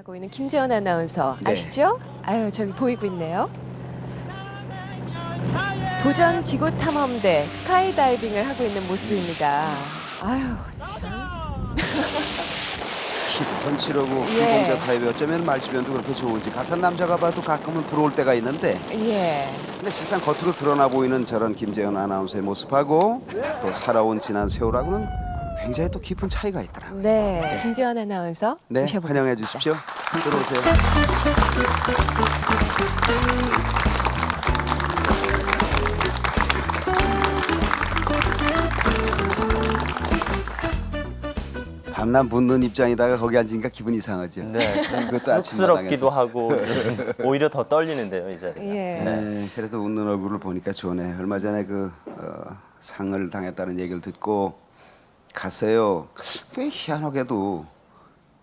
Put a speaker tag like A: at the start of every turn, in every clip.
A: 하고 있는 김재원 아나운서
B: 네.
A: 아시죠? 아유 저기 보이고 있네요. 도전 지구 탐험대 스카이다이빙을 하고 있는 모습입니다. 아유 참.
B: 키도 치르고
A: 예.
B: 공자 타입이 어쩌면 말주변도 그렇게 좋은지 같은 남자가 봐도 가끔은 부러울 때가 있는데
A: 예.
B: 근데 실상 겉으로 드러나 보이는 저런 김재현 아나운서의 모습하고 또 살아온 지난 세월하고는 굉장히 또 깊은 차이가 있더라고요.
A: 네. 김재원 아나운서
B: 네,
A: 모셔보겠습니다.
B: 환영해 주십시오. 들어오세요. 밤낮 묻는 입장에다가 거기 앉으니까 기분 이상하죠.
C: 네,
B: 그것도 아침마당에서.
C: 쑥스럽기도 하고 오히려 더 떨리는데요, 이 자리가.
A: 예.
B: 네, 그래도 웃는 얼굴을 보니까 좋네. 얼마 전에 상을 당했다는 얘기를 듣고 갔어요. 꽤 희한하게도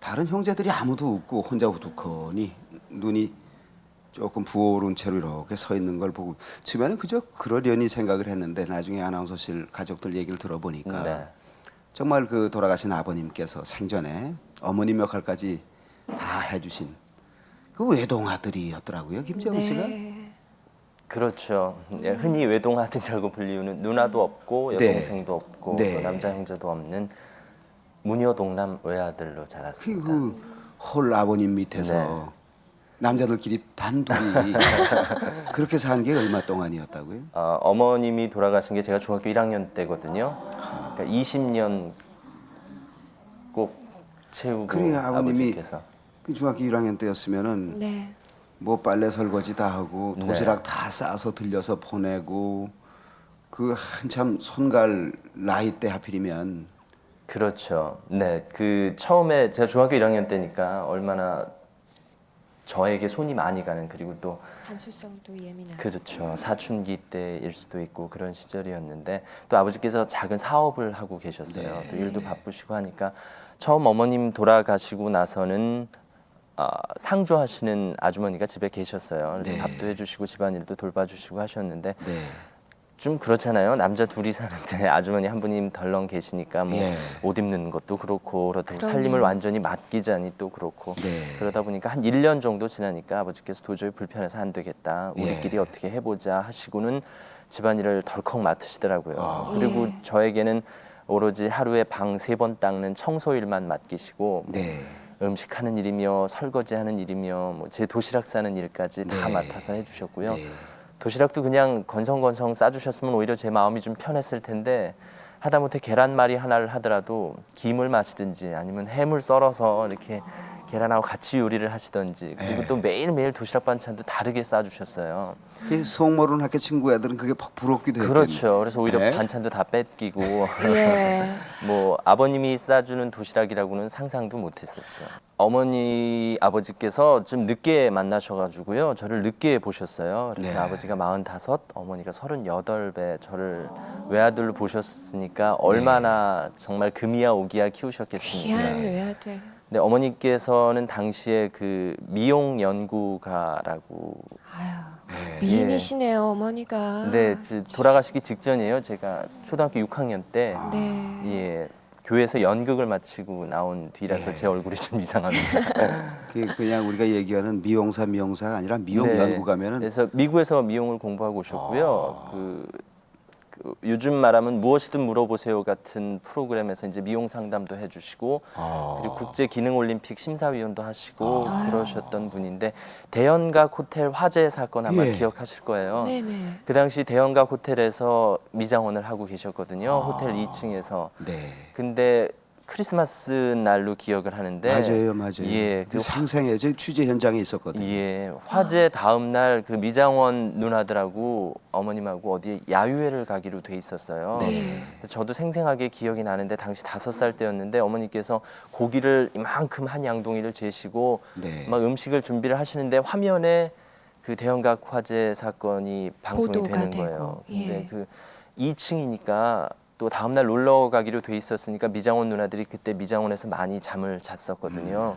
B: 다른 형제들이 아무도 없고 혼자 우두커니 눈이 조금 부어오른 채로 이렇게 서 있는 걸 보고 처음에는 그저 그러려니 생각을 했는데 나중에 아나운서실 가족들 얘기를 들어보니까
C: 네.
B: 정말 그 돌아가신 아버님께서 생전에 어머님 역할까지 다 해주신 그 외동아들이었더라고요, 김재원 씨가.
A: 네.
C: 그렇죠. 예, 흔히 외동아들이라고 불리우는 누나도 없고
B: 네.
C: 여동생도 없고
B: 네.
C: 또 남자 형제도 없는 무녀동남 외아들로 자랐습니다.
B: 헐 아버님 밑에서
C: 네.
B: 남자들끼리 단둘이 그렇게 산 게 얼마 동안이었다고요?
C: 어머님이 돌아가신 게 제가 중학교 1학년 때거든요. 그러니까 20년 꼭 채우고
B: 그래 아버님이
C: 아버지께서.
B: 그 중학교 1학년 때였으면은
A: 네.
B: 뭐 빨래 설거지 다 하고
C: 네.
B: 도시락 다 싸서 들려서 보내고 그 한참 손갈 나이 때 하필이면
C: 그렇죠. 네, 그 처음에 제가 중학교 1학년 때니까 얼마나 저에게 손이 많이 가는 그리고 또
A: 감수성도 예민한.
C: 그렇죠. 사춘기 때일 수도 있고 그런 시절이었는데 또 아버지께서 작은 사업을 하고 계셨어요.
B: 네.
C: 또 일도 바쁘시고 하니까 처음 어머님 돌아가시고 나서는 상주하시는 아주머니가 집에 계셨어요. 그래서
B: 네.
C: 밥도 해주시고 집안일도 돌봐주시고 하셨는데
B: 네.
C: 좀 그렇잖아요. 남자 둘이 사는데 아주머니 한 분이 덜렁 계시니까 뭐
B: 예.
C: 옷 입는 것도 그렇고 그렇다고
A: 그럼요.
C: 살림을 완전히 맡기자니 또 그렇고
B: 네.
C: 그러다 보니까 한 1년 정도 지나니까 아버지께서 도저히 불편해서 안 되겠다. 우리끼리
B: 예.
C: 어떻게 해보자 하시고는 집안일을 덜컥 맡으시더라고요.
B: 아.
C: 그리고
A: 예.
C: 저에게는 오로지 하루에 방 3번 닦는 청소일만 맡기시고
B: 네.
C: 음식하는 일이며 설거지하는 일이며 뭐 제 도시락 싸는 일까지 다
B: 네.
C: 맡아서 해주셨고요.
B: 네.
C: 도시락도 그냥 건성건성 싸주셨으면 오히려 제 마음이 좀 편했을 텐데 하다못해 계란말이 하나를 하더라도 김을 마시든지 아니면 햄을 썰어서 이렇게 계란하고 같이 요리를 하시던지 그리고
B: 네.
C: 또 매일매일 도시락 반찬도 다르게 싸주셨어요.
B: 그 속모르는 학교 친구 애들은 그게 퍽 부럽기도 했겠네.
C: 그렇죠. 그래서 오히려
B: 네.
C: 반찬도 다 뺏기고
A: 예.
C: 뭐 아버님이 싸주는 도시락이라고는 상상도 못했었죠. 어머니 아버지께서 좀 늦게 만나셔가지고요. 저를 늦게 보셨어요. 그래서
B: 네.
C: 아버지가 45, 어머니가 38배 저를 외아들로 보셨으니까 얼마나 정말 금이야 오기야 키우셨겠습니까.
A: 귀한 외아들.
C: 근데 어머니께서는 당시에 그 미용 연구가라고
A: 아유. 미인이시네요 어머니가.
C: 근데 돌아가시기 직전이에요. 제가 초등학교 6학년 때
A: 네.
C: 예, 교회에서 연극을 마치고 나온 뒤라서 제 얼굴이 좀 이상합니다.
B: 그냥 우리가 얘기하는 미용사가 아니라 미용
C: 네.
B: 연구가면은
C: 그래서 미국에서 미용을 공부하고 오셨고요. 그 요즘 말하면 무엇이든 물어보세요 같은 프로그램에서 이제 미용 상담도 해주시고 그리고 국제 기능 올림픽 심사위원도 하시고 그러셨던 분인데 대연각 호텔 화재 사건 아마
B: 예.
C: 기억하실 거예요.
A: 네네.
C: 그 당시 대연각 호텔에서 미장원을 하고 계셨거든요. 호텔 2층에서.
B: 네.
C: 근데 크리스마스 날로 기억을 하는데
B: 맞아요.
C: 예,
B: 그 생생해. 저 취재 현장에 있었거든요.
C: 예, 화재 다음 날 그 미장원 누나들하고 어머님하고 어디 야유회를 가기로 돼 있었어요.
B: 네.
C: 그래서 저도 생생하게 기억이 나는데 당시 5살 때였는데 어머니께서 고기를 이만큼 한 양동이를 재시고
B: 네.
C: 막 음식을 준비를 하시는데 화면에 그 대형각 화재 사건이 방송이
A: 보도가
C: 되는
A: 되고,
C: 거예요. 근데
A: 예.
C: 그 2층이니까 또 다음날 놀러 가기로 돼 있었으니까 미장원 누나들이 그때 미장원에서 많이 잠을 잤었거든요.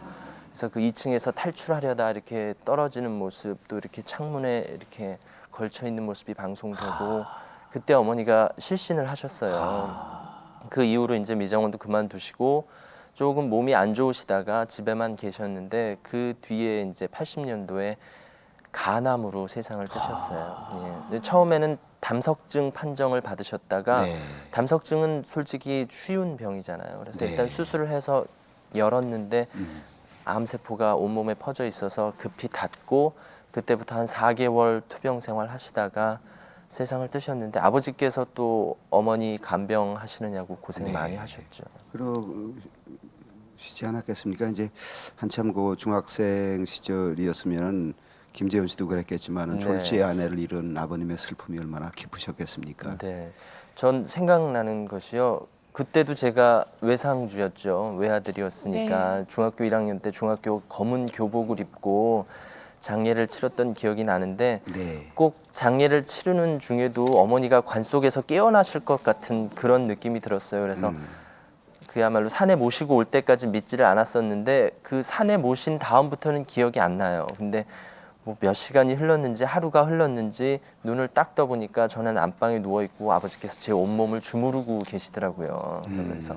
C: 그래서 그 2층에서 탈출하려다 이렇게 떨어지는 모습 또 이렇게 창문에 이렇게 걸쳐 있는 모습이 방송되고 그때 어머니가 실신을 하셨어요. 그 이후로 이제 미장원도 그만두시고 조금 몸이 안 좋으시다가 집에만 계셨는데 그 뒤에 이제 80년도에 간암으로 세상을 뜨셨어요. 예. 근데 처음에는 담석증 판정을 받으셨다가
B: 네.
C: 담석증은 솔직히 쉬운 병이잖아요. 그래서
B: 네.
C: 일단 수술을 해서 열었는데 암세포가 온몸에 퍼져 있어서 급히 닫고 그때부터 한 4개월 투병 생활 하시다가 세상을 뜨셨는데 아버지께서 또 어머니 간병 하시느냐고 고생
B: 네.
C: 많이 하셨죠.
B: 그러시지 않았겠습니까? 이제 한참 그 중학생 시절이었으면 김재훈 씨도 그랬겠지만
C: 네.
B: 졸지의 아내를 잃은 아버님의 슬픔이 얼마나 깊으셨겠습니까?
C: 네, 전 생각나는 것이요. 그때도 제가 외상주였죠. 외아들이었으니까
A: 네.
C: 중학교 1학년 때 중학교 검은 교복을 입고 장례를 치렀던 기억이 나는데
B: 네.
C: 꼭 장례를 치르는 중에도 어머니가 관 속에서 깨어나실 것 같은 그런 느낌이 들었어요. 그래서 그야말로 산에 모시고 올 때까지 믿지를 않았었는데 그 산에 모신 다음부터는 기억이 안 나요. 근데 뭐 몇 시간이 흘렀는지 하루가 흘렀는지 눈을 딱 떠보니까 저는 안방에 누워 있고 아버지께서 제 온몸을 주무르고 계시더라고요. 그러면서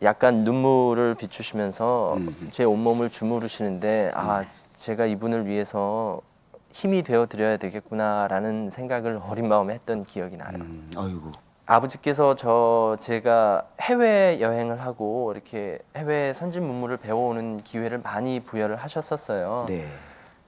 C: 약간 눈물을 비추시면서 제 온몸을 주무르시는데 아 제가 이분을 위해서 힘이 되어 드려야 되겠구나라는 생각을 어린 마음에 했던 기억이 나요.
B: 아이고.
C: 아버지께서 제가 해외 여행을 하고 이렇게 해외 선진 문물을 배워오는 기회를 많이 부여를 하셨었어요.
B: 네.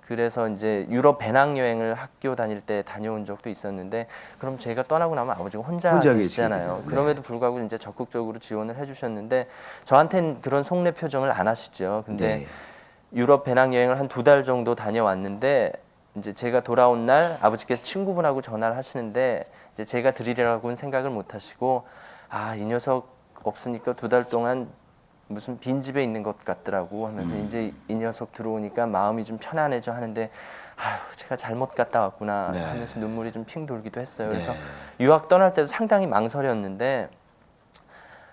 C: 그래서 이제 유럽 배낭 여행을 학교 다닐 때 다녀온 적도 있었는데 그럼 제가 떠나고 나면 아버지가 혼자
B: 혼자
C: 계시잖아요.
B: 계시게 되죠.
C: 그럼에도 불구하고 이제 적극적으로 지원을 해주셨는데 저한테는 그런 속내 표정을 안 하시죠. 근데
B: 네.
C: 유럽 배낭 여행을 한 2달 정도 다녀왔는데 이제 제가 돌아온 날 아버지께서 친구분하고 전화를 하시는데 이제 제가 드리려고는 생각을 못 하시고 아, 이 녀석 없으니까 2달 동안 무슨 빈집에 있는 것 같더라고 하면서 이제 이 녀석 들어오니까 마음이 좀 편안해져 하는데 아휴 제가 잘못 갔다 왔구나
B: 네.
C: 하면서 눈물이 좀 핑 돌기도 했어요. 그래서
B: 네.
C: 유학 떠날 때도 상당히 망설였는데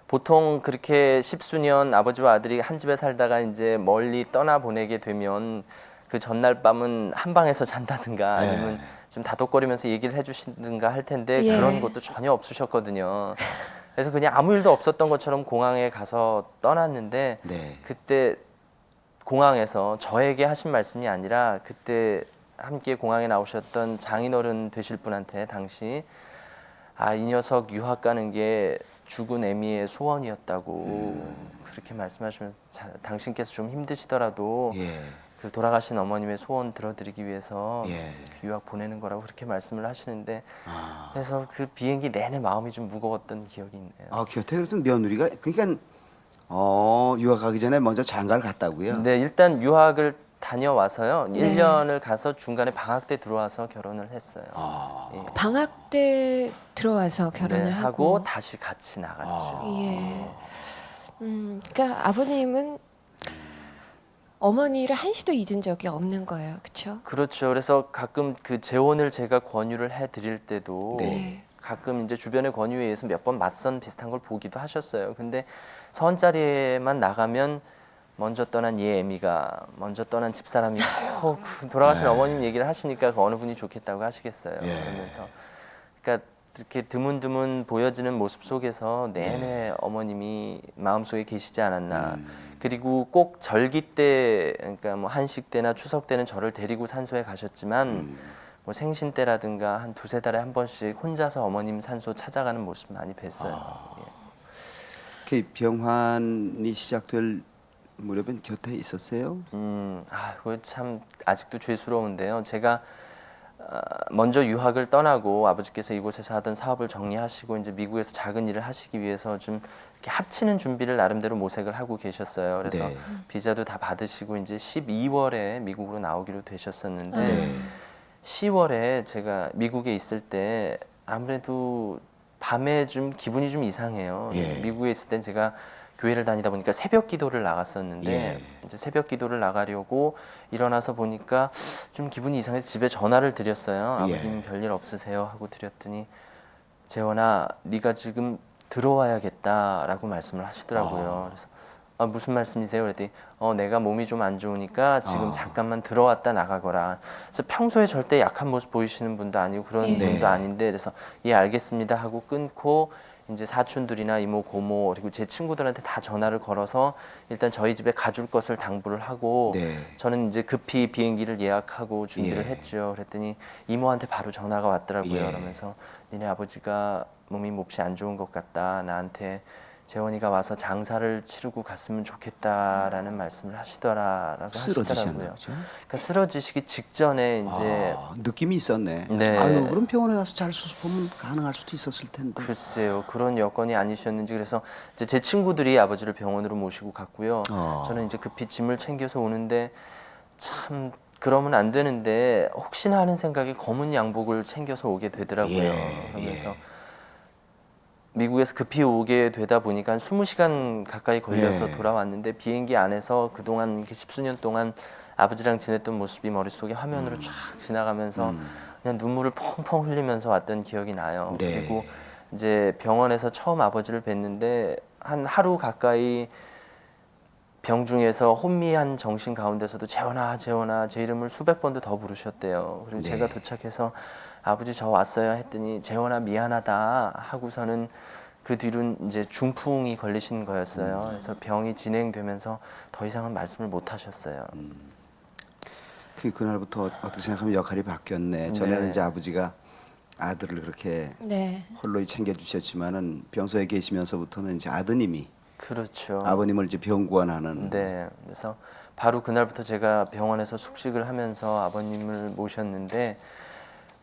C: 보통 그렇게 십수년 아버지와 아들이 한 집에 살다가 이제 멀리 떠나 보내게 되면 그 전날 밤은 한 방에서 잔다든가 아니면 좀 다독거리면서 얘기를 해주시든가 할 텐데
A: 예.
C: 그런 것도 전혀 없으셨거든요. 그래서 그냥 아무 일도 없었던 것처럼 공항에 가서 떠났는데
B: 네.
C: 그때 공항에서 저에게 하신 말씀이 아니라 그때 함께 공항에 나오셨던 장인어른 되실 분한테 당시 아, 이 녀석 유학 가는 게 죽은 애미의 소원이었다고 그렇게 말씀하시면서 당신께서 좀 힘드시더라도
B: 예.
C: 그 돌아가신 어머님의 소원 들어드리기 위해서
B: 예.
C: 유학 보내는 거라고 그렇게 말씀을 하시는데 그래서 그 비행기 내내 마음이 좀 무거웠던 기억이 있네요.
B: 아, 곁에 그랬던 며느리가 그러니까 유학 가기 전에 먼저 장가를 갔다고요?
C: 네, 일단 유학을 다녀와서요. 1년을 가서 중간에 방학 때 들어와서 결혼을 했어요. 예.
A: 방학 때 들어와서 결혼을
C: 네,
A: 하고.
C: 하고 다시 같이 나갔죠.
A: 예. 그러니까 아버님은 어머니를 한시도 잊은 적이 없는 거예요, 그렇죠?
C: 그렇죠. 그래서 가끔 그 재혼을 제가 권유를 해드릴 때도
A: 네.
C: 가끔 이제 주변의 권유에 의해서 몇 번 맞선 비슷한 걸 보기도 하셨어요. 근데 선자리에만 나가면 먼저 떠난 얘 애미가 먼저 떠난 집사람이 돌아가신 어머님 얘기를 하시니까 그 어느 분이 좋겠다고 하시겠어요. 그러면서 그러니까 이렇게 드문드문 보여지는 모습 속에서 내내 어머님이 마음속에 계시지 않았나. 그리고 꼭 절기 때 그러니까 뭐 한식 때나 추석 때는 저를 데리고 산소에 가셨지만 뭐 생신 때라든가 한 2-3달에 한 번씩 혼자서 어머님 산소 찾아가는 모습 많이 뵀어요. 예.
B: 이렇게 병환이 시작될 무렵엔 곁에 있었어요?
C: 그거 참 아직도 죄스러운데요. 제가 먼저 유학을 떠나고 아버지께서 이곳에서 하던 사업을 정리하시고 이제 미국에서 작은 일을 하시기 위해서 좀 이렇게 합치는 준비를 나름대로 모색을 하고 계셨어요. 그래서
B: 네.
C: 비자도 다 받으시고 이제 12월에 미국으로 나오기로 되셨었는데 10월에 제가 미국에 있을 때 아무래도 밤에 좀 기분이 좀 이상해요.
B: 예.
C: 미국에 있을 땐 제가 교회를 다니다 보니까 새벽 기도를 나갔었는데
B: 예.
C: 이제 새벽 기도를 나가려고 일어나서 보니까 좀 기분이 이상해서 집에 전화를 드렸어요.
B: 예.
C: 아버님 별일 없으세요? 하고 드렸더니 재원아 네가 지금 들어와야겠다라고 말씀을 하시더라고요. 그래서 무슨 말씀이세요? 그랬더니 내가 몸이 좀 안 좋으니까 지금 잠깐만 들어왔다 나가거라. 그래서 평소에 절대 약한 모습 보이시는 분도 아니고 그런
A: 예.
C: 분도 아닌데 그래서 예 알겠습니다 하고 끊고 이제 사촌들이나 이모, 고모 그리고 제 친구들한테 다 전화를 걸어서 일단 저희 집에 가줄 것을 당부를 하고
B: 네.
C: 저는 이제 급히 비행기를 예약하고 준비를
B: 예.
C: 했죠. 그랬더니 이모한테 바로 전화가 왔더라고요.
B: 예.
C: 그러면서 니네 아버지가 몸이 몹시 안 좋은 것 같다. 나한테 재원이가 와서 장사를 치르고 갔으면 좋겠다라는 말씀을 하시더라라고
B: 쓰러지셨나
C: 하시더라고요.
B: 보죠?
C: 그러니까 쓰러지시기 직전에 이제
B: 느낌이 있었네.
C: 네.
B: 아유, 그럼 병원에 가서 잘 수습하면 가능할 수도 있었을 텐데.
C: 글쎄요 그런 여건이 아니셨는지 그래서 이제 제 친구들이 아버지를 병원으로 모시고 갔고요. 저는 이제 급히 짐을 챙겨서 오는데 참 그러면 안 되는데 혹시나 하는 생각에 검은 양복을 챙겨서 오게 되더라고요.
B: 예,
C: 그러면서 미국에서 급히 오게 되다 보니까 한 20시간 가까이 걸려서
B: 예.
C: 돌아왔는데 비행기 안에서 그동안 이렇게 십수년 동안 아버지랑 지냈던 모습이 머릿속에 화면으로 쫙 지나가면서 그냥 눈물을 펑펑 흘리면서 왔던 기억이 나요.
B: 네.
C: 그리고 이제 병원에서 처음 아버지를 뵀는데 한 하루 가까이 병중에서 혼미한 정신 가운데서도 재원아 재원아 제 이름을 수백 번도 더 부르셨대요. 그리고
B: 네.
C: 제가 도착해서 아버지 저 왔어요 했더니 재원아 미안하다 하고서는 그 뒤로는 이제 중풍이 걸리신 거였어요. 그래서 병이 진행되면서 더 이상은 말씀을 못 하셨어요.
B: 그날부터 어떻게 생각하면 역할이 바뀌었네. 전에는
C: 네.
B: 이제 아버지가 아들을 그렇게
A: 네.
B: 홀로이 챙겨주셨지만은 병소에 계시면서부터는 이제 아드님이
C: 그렇죠.
B: 아버님을 이제 병구원하는.
C: 네. 그래서 바로 그날부터 제가 병원에서 숙식을 하면서 아버님을 모셨는데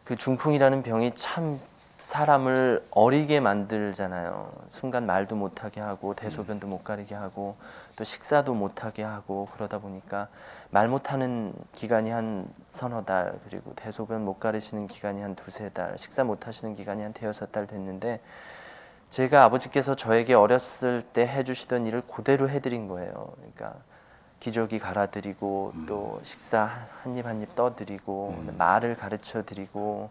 C: 그 중풍이라는 병이 참 사람을 어리게 만들잖아요. 순간 말도 못하게 하고 대소변도 못 가리게 하고 또 식사도 못하게 하고 그러다 보니까 말 못하는 기간이 한 서너 달 그리고 대소변 못 가리시는 기간이 한 두세 달 식사 못하시는 기간이 한 대여섯 달 됐는데 제가 아버지께서 저에게 어렸을 때 해주시던 일을 그대로 해드린 거예요. 그러니까 기저귀 갈아드리고 또 식사 한 입 한 입 떠드리고 말을 가르쳐드리고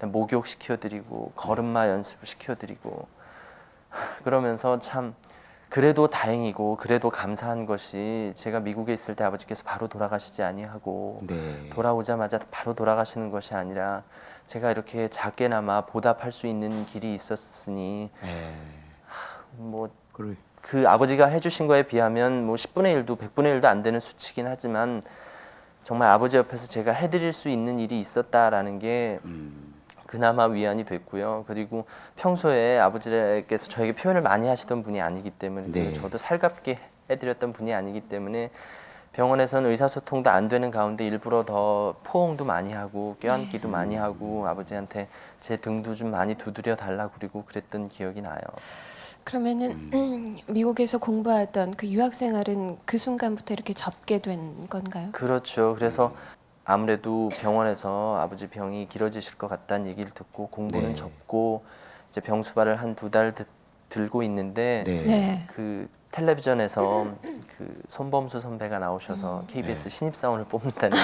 C: 목욕 시켜드리고 걸음마 연습을 시켜드리고 그러면서 참 그래도 다행이고 그래도 감사한 것이 제가 미국에 있을 때 아버지께서 바로 돌아가시지 아니하고
B: 네.
C: 돌아오자마자 바로 돌아가시는 것이 아니라 제가 이렇게 작게나마 보답할 수 있는 길이 있었으니
B: 예.
C: 뭐
B: 그래.
C: 그 아버지가 해주신 거에 비하면 뭐 10분의 1도 100분의 1도 안 되는 수치긴 하지만 정말 아버지 옆에서 제가 해드릴 수 있는 일이 있었다라는 게 그나마 위안이 됐고요. 그리고 평소에 아버지께서 저에게 표현을 많이 하시던 분이 아니기 때문에
B: 네.
C: 그리고 저도 살갑게 해드렸던 분이 아니기 때문에 병원에서는 의사소통도 안 되는 가운데 일부러 더 포옹도 많이 하고 껴안기도 많이 하고 아버지한테 제 등도 좀 많이 두드려 달라고 그리고 그랬던 기억이 나요.
A: 그러면은 미국에서 공부하던 그 유학 생활은 그 순간부터 이렇게 접게 된 건가요?
C: 그렇죠. 그래서 아무래도 병원에서 아버지 병이 길어지실 것 같다는 얘기를 듣고 공부는
B: 네.
C: 접고 이제 병수발을 한 두 달 들고 있는데
B: 네.
A: 네.
C: 그 텔레비전에서 그 손범수 선배가 나오셔서 KBS 신입사원을 뽑는다는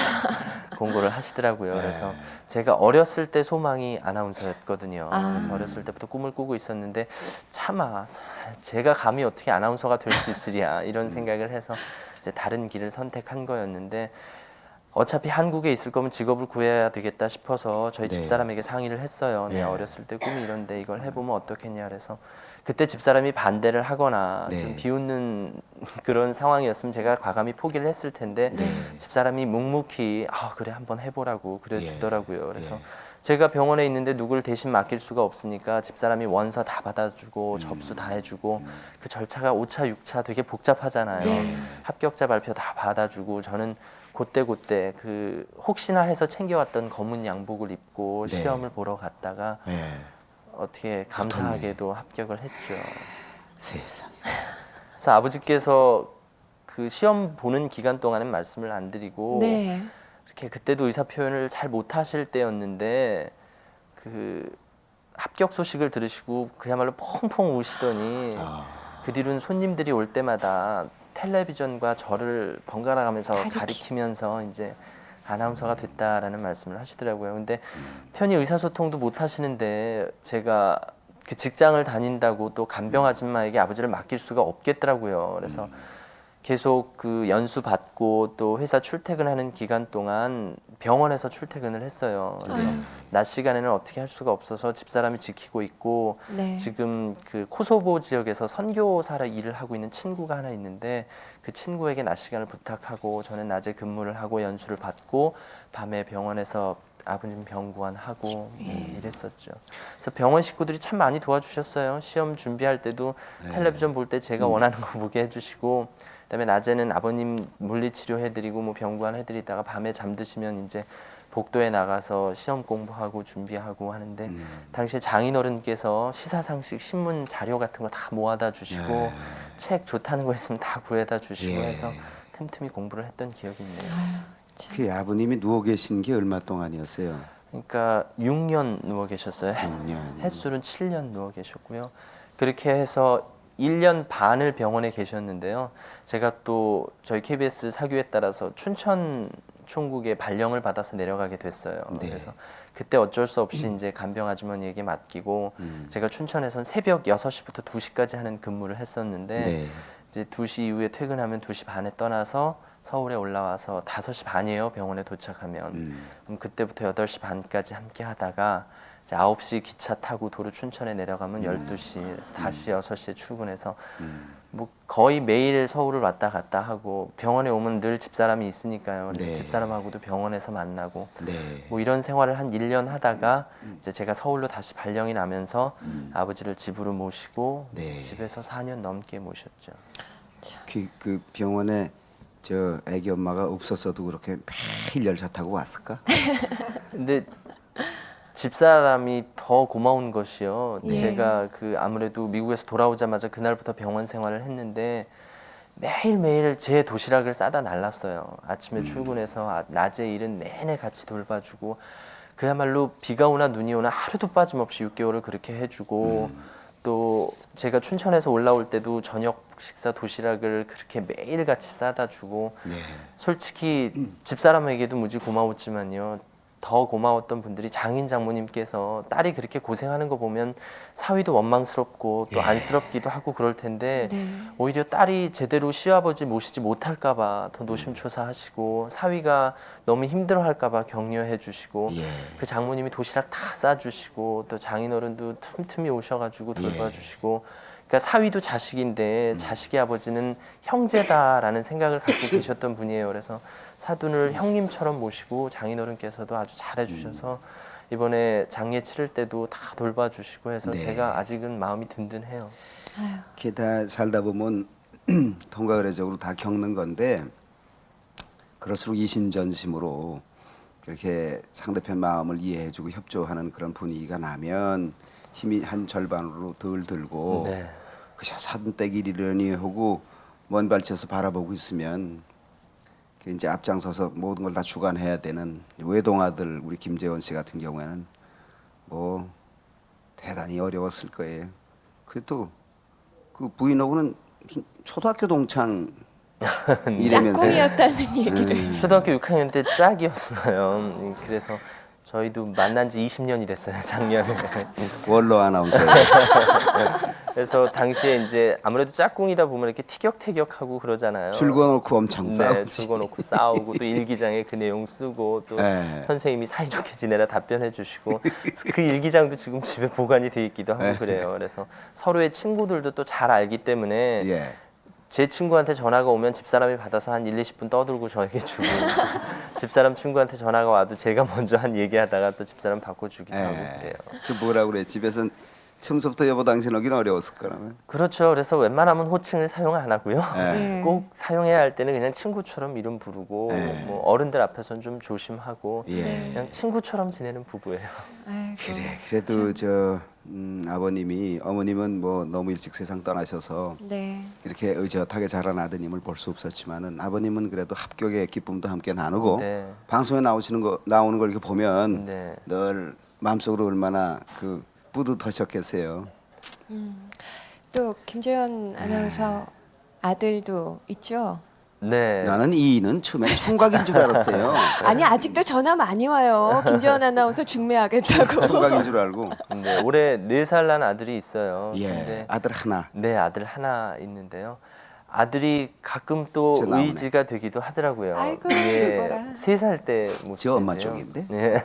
C: 공고를 하시더라고요. 그래서 제가 어렸을 때 소망이 아나운서였거든요. 그래서 어렸을 때부터 꿈을 꾸고 있었는데 차마 제가 감히 어떻게 아나운서가 될 수 있으랴 이런 생각을 해서 이제 다른 길을 선택한 거였는데 어차피 한국에 있을 거면 직업을 구해야 되겠다 싶어서 저희
B: 네.
C: 집사람에게 상의를 했어요.
B: 네.
C: 내가 어렸을 때 꿈이 이런데 이걸 해보면 어떻겠냐 그래서 그때 집사람이 반대를 하거나
B: 네.
C: 좀 비웃는 그런 상황이었으면 제가 과감히 포기를 했을 텐데
B: 네.
C: 집사람이 묵묵히 아 그래 한번 해보라고 그래 주더라고요. 그래서
B: 예.
C: 제가 병원에 있는데 누구를 대신 맡길 수가 없으니까 집사람이 원서 다 받아주고 접수 다 해주고 그 절차가 5차 6차 되게 복잡하잖아요.
A: 네.
C: 합격자 발표 다 받아주고 저는 그때 그 혹시나 해서 챙겨왔던 검은 양복을 입고
B: 네.
C: 시험을 보러 갔다가
B: 예.
C: 어떻게 감사하게도 합격을 했죠.
B: 세상.
C: 그래서 아버지께서 그 시험 보는 기간 동안은 말씀을 안 드리고
A: 네.
C: 이렇게 그때도 의사 표현을 잘 못하실 때였는데 그 합격 소식을 들으시고 그야말로 펑펑 우시더니 그 뒤로는 손님들이 올 때마다 텔레비전과 저를 번갈아 가면서 가리키면서 이제 아나운서가 됐다라는 말씀을 하시더라고요. 근데 편히 의사소통도 못 하시는데 제가 그 직장을 다닌다고 또 간병 아줌마에게 아버지를 맡길 수가 없겠더라고요. 그래서 계속 그 연수 받고 또 회사 출퇴근하는 기간 동안 병원에서 출퇴근을 했어요. 그래서 낮 시간에는 어떻게 할 수가 없어서 집사람이 지키고 있고
A: 네.
C: 지금 그 코소보 지역에서 선교사라 일을 하고 있는 친구가 하나 있는데 그 친구에게 낮 시간을 부탁하고 저는 낮에 근무를 하고 연수를 받고 밤에 병원에서 아버님 병구안하고 이랬었죠. 그래서 병원 식구들이 참 많이 도와주셨어요. 시험 준비할 때도 텔레비전 볼 때 제가 원하는 거 보게 해주시고, 그다음에 낮에는 아버님 물리치료 해드리고 뭐 병구안 해드리다가 밤에 잠드시면 이제 복도에 나가서 시험 공부하고 준비하고 하는데 당시에 장인어른께서 시사상식 신문 자료 같은 거 다 모아다 주시고 책 좋다는 거 있으면 다 구해다 주시고 해서 틈틈이 공부를 했던 기억이 있네요.
B: 그 아버님이 누워 계신 게 얼마 동안이었어요?
C: 그러니까 6년 누워 계셨어요.
B: 6년.
C: 햇술은 7년 누워 계셨고요. 그렇게 해서 1년 반을 병원에 계셨는데요. 제가 또 저희 KBS 사교에 따라서 춘천 총국에 발령을 받아서 내려가게 됐어요.
B: 네.
C: 그래서 그때 어쩔 수 없이 이제 간병 아주머니에게 맡기고 제가 춘천에선 새벽 6시부터 2시까지 하는 근무를 했었는데
B: 네.
C: 이제 2시 이후에 퇴근하면 2시 반에 떠나서 서울에 올라와서 5시 반이에요. 병원에 도착하면. 그럼 그때부터 8시 반까지 함께 하다가 이제 9시 기차 타고 도로 춘천에 내려가면 12시, 다시 6시에 출근해서 뭐 거의 매일 서울을 왔다 갔다 하고 병원에 오면 늘 집사람이 있으니까요.
B: 네.
C: 집사람하고도 병원에서 만나고
B: 네.
C: 뭐 이런 생활을 한 1년 하다가 이제 제가 서울로 다시 발령이 나면서 아버지를 집으로 모시고
B: 네.
C: 집에서 4년 넘게 모셨죠.
B: 그 병원에 저 애기 엄마가 없었어도 그렇게 매일 열차 타고 왔을까?
C: 근데 집사람이 더 고마운 것이요.
A: 예.
C: 제가 그 아무래도 미국에서 돌아오자마자 그날부터 병원 생활을 했는데 매일매일 제 도시락을 싸다 날랐어요. 아침에 출근해서 낮에 일은 내내 같이 돌봐주고 그야말로 비가 오나 눈이 오나 하루도 빠짐없이 6개월을 그렇게 해주고 또 제가 춘천에서 올라올 때도 저녁 식사 도시락을 그렇게 매일같이 싸다 주고 솔직히 집사람에게도 무지 고마웠지만요. 더 고마웠던 분들이 장인 장모님께서 딸이 그렇게 고생하는 거 보면 사위도 원망스럽고 또 안쓰럽기도 하고 그럴 텐데
A: 네.
C: 오히려 딸이 제대로 시아버지 모시지 못할까 봐 더 노심초사하시고 사위가 너무 힘들어할까 봐 격려해 주시고 그 장모님이 도시락 다 싸주시고 또 장인어른도 틈틈이 오셔가지고 돌봐주시고 그러니까 사위도 자식인데 자식의 아버지는 형제다라는 생각을 갖고 계셨던 분이에요. 그래서 사돈을 형님처럼 모시고 장인어른께서도 아주 잘해주셔서 이번에 장례 치를 때도 다 돌봐주시고 해서
B: 네.
C: 제가 아직은 마음이 든든해요.
B: 이렇게 다 살다 보면 통과의례적으로 다 겪는 건데 그럴수록 이심전심으로 이렇게 상대편 마음을 이해해주고 협조하는 그런 분위기가 나면 힘이 한 절반으로 덜 들고
C: 네.
B: 그저 산떼기리려니 하고 먼 발치에서 바라보고 있으면 그 이제 앞장서서 모든 걸 다 주관해야 되는 외동아들 우리 김재원 씨 같은 경우에는 뭐 대단히 어려웠을 거예요. 그래도 그 부인하고는 무슨 초등학교 동창 이래면서
A: 짝꿍이었다는 얘기를.
C: 초등학교 6학년 때 짝이었어요. 그래서 저희도 만난 지 20년이 됐어요. 작년에.
B: 원로 아나운서.
C: 그래서 당시에 이제 아무래도 짝꿍이다 보면 이렇게 티격태격하고 그러잖아요.
B: 줄거놓고 엄청
C: 네,
B: 싸우지.
C: 줄거놓고 싸우고 또 일기장에 그 내용 쓰고 또
B: 네.
C: 선생님이 사이좋게 지내라 답변해 주시고 그 일기장도 지금 집에 보관이 돼 있기도 하고
B: 네.
C: 그래요. 그래서 서로의 친구들도 또 잘 알기 때문에
B: 예.
C: 제 친구한테 전화가 오면 집사람이 받아서 한 1, 20분 떠들고 저에게 주고 집사람 친구한테 전화가 와도 제가 먼저 한 얘기하다가 또 집사람 바꿔주기도 하고 그래요.
B: 그 뭐라 그래? 집에서는 처음부터 여보 당신 오기는 어려웠을 거라면.
C: 그렇죠. 그래서 웬만하면 호칭을 사용 안 하고요.
A: 네.
C: 꼭 사용해야 할 때는 그냥 친구처럼 이름 부르고
B: 네.
C: 뭐 어른들 앞에서는 좀 조심하고
B: 예.
C: 그냥 친구처럼 지내는 부부예요.
A: 아이고,
B: 그래. 그래도 저 아버님이 어머님은 뭐 너무 일찍 세상 떠나셔서
A: 네.
B: 이렇게 의젓하게 자란 아드님을 볼 수 없었지만은 아버님은 그래도 합격의 기쁨도 함께 나누고
C: 네.
B: 방송에 나오는 걸 이렇게 보면
C: 네.
B: 늘 마음속으로 얼마나 그 뿌듯하셨겠어요.
A: 또 김재현 아나운서 아들도 있죠?
C: 네.
B: 나는 이는 처음에 총각인 줄 알았어요.
A: 아니 아직도 전화 많이 와요. 김재현 아나운서 중매하겠다고.
B: 총각인 줄 알고.
C: 네, 올해 4살 난 아들이 있어요.
B: 예.
C: 근데
B: 아들 하나.
C: 네, 아들 하나 있는데요. 아들이 가끔 또
B: 저 나오네.
C: 의지가 되기도 하더라고요.
A: 아이고,
C: 예,
A: 이거라.
C: 3살 때 모습인데요.
B: 저 엄마 쪽인데?
C: 예.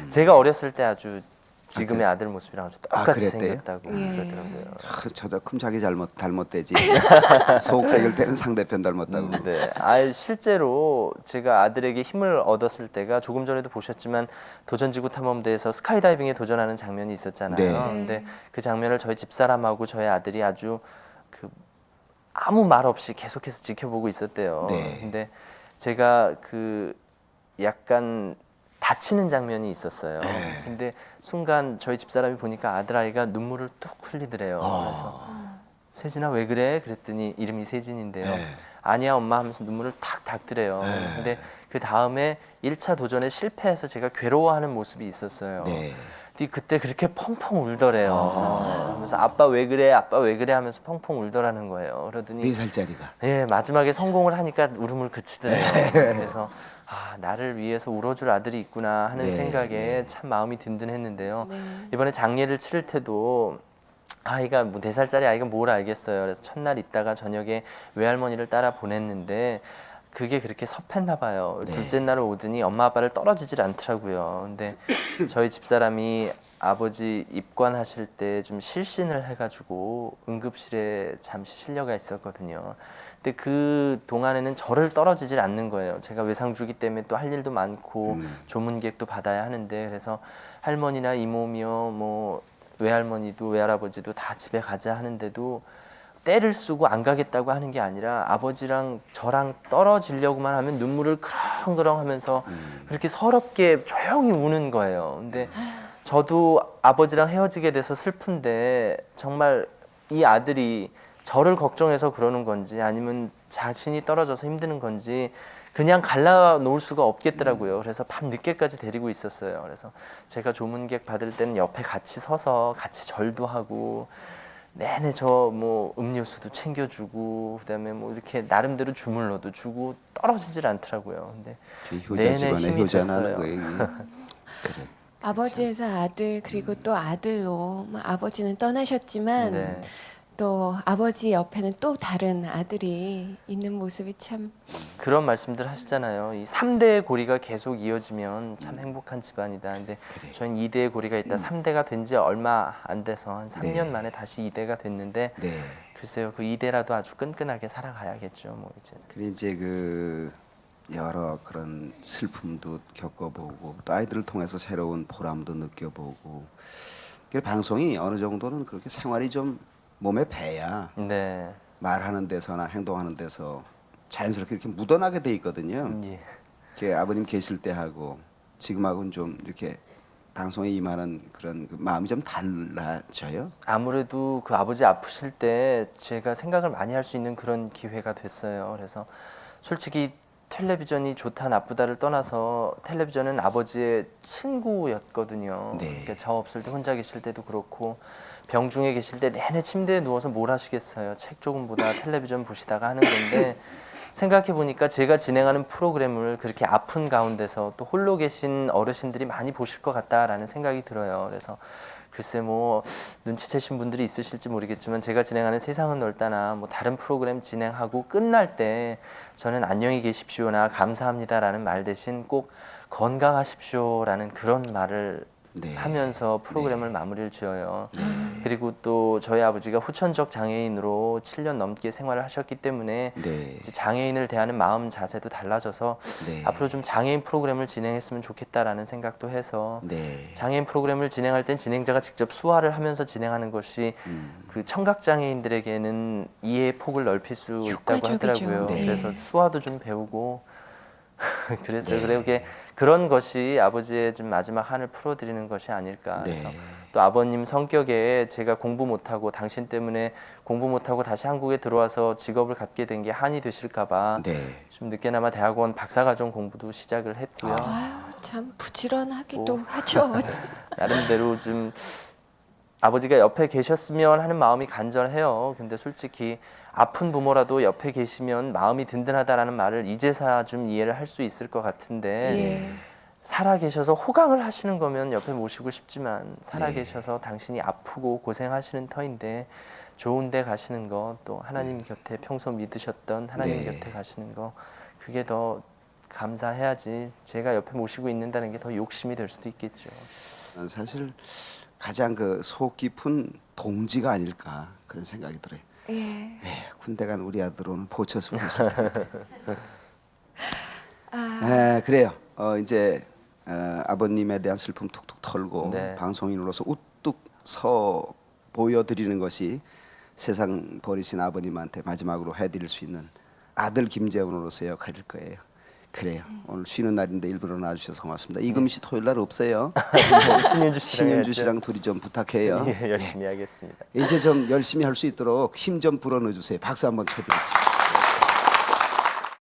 C: 제가 어렸을 때 아주 지금의 아들 모습이랑 아주 똑같이
B: 그랬대요?
C: 생겼다고
A: 예.
C: 그러더라고요.
B: 저도 금 자기 닮았대지. 속색일 때는 상대편 닮았다고.
C: 네. 아, 실제로 제가 아들에게 힘을 얻었을 때가 조금 전에도 보셨지만 도전지구 탐험대에서 스카이다이빙에 도전하는 장면이 있었잖아요.
B: 네.
C: 근데 그 장면을 저희 집사람하고 저희 아들이 아주 그 아무 말 없이 계속해서 지켜보고 있었대요.
B: 네.
C: 근데 제가 그 약간 다치는 장면이 있었어요.
B: 네.
C: 근데 순간 저희 집사람이 보니까 아들아이가 눈물을 뚝 흘리더래요. 그래서 세진아 왜 그래? 그랬더니 이름이 세진인데요.
B: 네.
C: 아니야 엄마 하면서 눈물을 탁 닦더래요. 근데 그 다음에 1차 도전에 실패해서 제가 괴로워하는 모습이 있었어요.
B: 네.
C: 근데 그때 그렇게 펑펑 울더래요. 그래서 아빠 왜 그래? 아빠 왜 그래? 하면서 펑펑 울더라는 거예요. 그러더니
B: 4살짜리가.
C: 예, 마지막에 성공을 하니까 울음을 그치더래요. 그래서 아, 나를 위해서 울어줄 아들이 있구나 하는
B: 네,
C: 생각에 참 마음이 든든했는데요.
A: 네.
C: 이번에 장례를 치를 때도 아이가 뭐 4살짜리 아이가 뭘 알겠어요. 그래서 첫날 있다가 저녁에 외할머니를 따라 보냈는데 그게 그렇게 섭했나 봐요.
B: 네.
C: 둘째 날 오더니 엄마 아빠를 떨어지질 않더라고요. 근데 저희 집사람이 아버지 입관하실 때 좀 실신을 해가지고 응급실에 잠시 실려가 있었거든요. 근데 그 동안에는 저를 떨어지질 않는 거예요. 제가 외상주기 때문에 또 할 일도 많고 조문객도 받아야 하는데 그래서 할머니나 이모며 뭐 외할머니도 외할아버지도 다 집에 가자 하는데도 때를 쓰고 안 가겠다고 하는 게 아니라 아버지랑 저랑 떨어지려고만 하면 눈물을 그렁그렁 하면서 그렇게 서럽게 조용히 우는 거예요. 근데 저도 아버지랑 헤어지게 돼서 슬픈데 정말 이 아들이 저를 걱정해서 그러는 건지 아니면 자신이 떨어져서 힘드는 건지 그냥 갈라 놓을 수가 없겠더라고요. 그래서 밤 늦게까지 데리고 있었어요. 그래서 제가 조문객 받을 때는 옆에 같이 서서 같이 절도 하고 내내 저 뭐 음료수도 챙겨주고 그다음에 뭐 이렇게 나름대로 주물러도 주고 떨어지질 않더라고요. 근데
B: 효자 집안의
C: 힘이
B: 효자나는
C: 됐어요.
B: 거예요. 그래.
A: 아버지에서 아들 그리고 또 아들로 뭐 아버지는 떠나셨지만
C: 네.
A: 또 아버지 옆에는 또 다른 아들이 있는 모습이 참
C: 그런 말씀들 하시잖아요. 이 3대의 고리가 계속 이어지면 참 행복한 집안이다. 근데
B: 그래.
C: 저희는 2대의 고리가 있다. 3대가 된 지 얼마 안 돼서 한 3년
B: 네.
C: 만에 다시 2대가 됐는데
B: 네.
C: 글쎄요. 그 2대라도 아주 끈끈하게 살아가야겠죠. 뭐 이제.
B: 그래 이제 그 여러 그런 슬픔도 겪어보고 또 아이들을 통해서 새로운 보람도 느껴보고 그 방송이 어느 정도는 그렇게 생활이 좀 몸에 배야
C: 네.
B: 말하는 데서나 행동하는 데서 자연스럽게 이렇게 묻어나게 돼 있거든요.
C: 예.
B: 이렇게 아버님 계실 때 하고 지금하고는 좀 이렇게 방송에 임하는 그런 그 마음이 좀 달라져요.
C: 아무래도 그 아버지 아프실 때 제가 생각을 많이 할 수 있는 그런 기회가 됐어요. 그래서 솔직히 텔레비전이 좋다 나쁘다를 떠나서 텔레비전은 아버지의 친구였거든요.
B: 네.
C: 그러니까 저 없을 때 혼자 계실 때도 그렇고 병중에 계실 때 내내 침대에 누워서 뭘 하시겠어요. 책 조금 보다 텔레비전 보시다가 하는 건데 생각해 보니까 제가 진행하는 프로그램을 그렇게 아픈 가운데서 또 홀로 계신 어르신들이 많이 보실 것 같다라는 생각이 들어요. 그래서 글쎄 뭐 눈치채신 분들이 있으실지 모르겠지만 제가 진행하는 세상은 넓다나 뭐 다른 프로그램 진행하고 끝날 때 저는 안녕히 계십시오나 감사합니다라는 말 대신 꼭 건강하십시오라는 그런 말을
B: 네.
C: 하면서 프로그램을 마무리를 지어요. 그리고 또 저희 아버지가 후천적 장애인으로 7년 넘게 생활을 하셨기 때문에
B: 네.
C: 이제 장애인을 대하는 마음 자세도 달라져서
B: 네.
C: 앞으로 좀 장애인 프로그램을 진행했으면 좋겠다라는 생각도 해서
B: 네.
C: 장애인 프로그램을 진행할 땐 진행자가 직접 수화를 하면서 진행하는 것이 그 청각 장애인들에게는 이해의 폭을 넓힐 수 있다고
A: 효과적이죠.
C: 하더라고요.
A: 네.
C: 그래서 수화도 좀 배우고 그래서 그렇게 그런 것이 아버지의 좀 마지막 한을 풀어드리는 것이 아닐까.
B: 네.
C: 그래서 또 아버님 성격에 제가 공부 못하고 당신 때문에 공부 못하고 다시 한국에 들어와서 직업을 갖게 된 게 한이 되실까봐
B: 네.
C: 좀 늦게나마 대학원 박사과정 공부도 시작을 했고요.
A: 아유 참 부지런하기도 하죠.
C: 나름대로 좀 아버지가 옆에 계셨으면 하는 마음이 간절해요. 근데 솔직히 아픈 부모라도 옆에 계시면 마음이 든든하다라는 말을 이제서야 좀 이해를 할 수 있을 것 같은데
A: 예.
C: 살아계셔서 호강을 하시는 거면 옆에 모시고 싶지만
B: 네.
C: 살아계셔서 당신이 아프고 고생하시는 터인데 좋은 데 가시는 거, 또 하나님 곁에 평소 믿으셨던 하나님
B: 네.
C: 곁에 가시는 거, 그게 더 감사해야지 제가 옆에 모시고 있는다는 게 더 욕심이 될 수도 있겠죠.
B: 사실 가장 그 속 깊은 동지가 아닐까 그런 생각이 들어요.
A: 예.
B: 군대 간 우리 아들 오늘 보초수고 있을 텐데. 그래요. 이제 아버님에 대한 슬픔 툭툭 털고
C: 네.
B: 방송인으로서 우뚝 서 보여드리는 것이 세상 버리신 아버님한테 마지막으로 해드릴 수 있는 아들 김재훈으로서의 역할일 거예요. 그래요. 오늘 쉬는 날인데 일부러 나와주셔서 고맙습니다. 이금희 씨 토요일 날 없어요. 신윤주 씨랑 둘이 좀 부탁해요.
C: 예, 열심히 하겠습니다.
B: 이제 좀 열심히 할 수 있도록 힘 좀 불어넣어 주세요. 박수 한번 쳐드리죠.